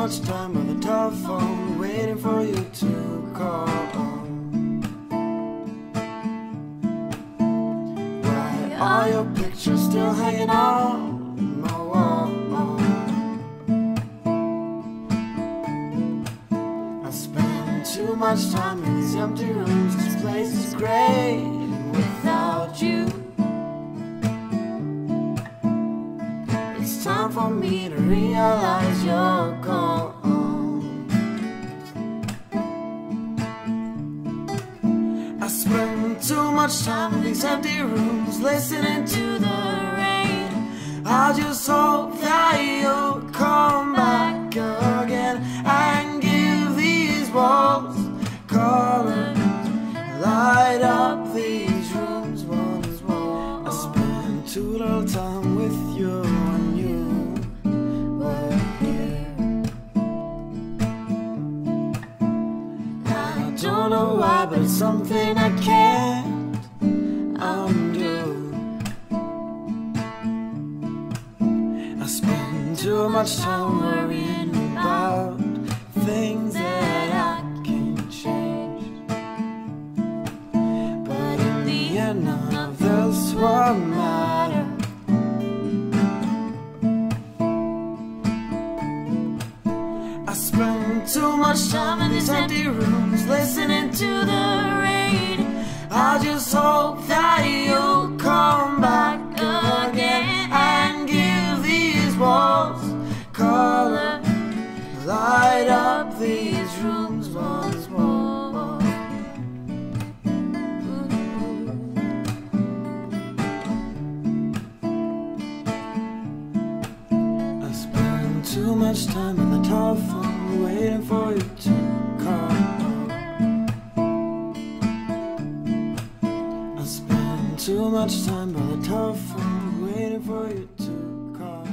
much time on the telephone, waiting for you to call. Why are your pictures still hanging on my wall? I spend too much time in these empty rooms. This place is great without you. It's time for me to realize you're gone. I spend too much time in these empty rooms, listening to the rain. I just hope that you'll come back again and give these walls color, light up these rooms once more. I spend too little time with you when you were here. I don't know why, but it's something I can't undo. I spend too much time worrying about things that I can't change. But in the end, none of this will matter. I spend too much time in these empty rooms, listening to the rain. I just hope that you'll come back again and give these walls color, light up these rooms once more. I spend too much time on the telephone, waiting for you to call. I spend too much time by the telephone, waiting for you to call.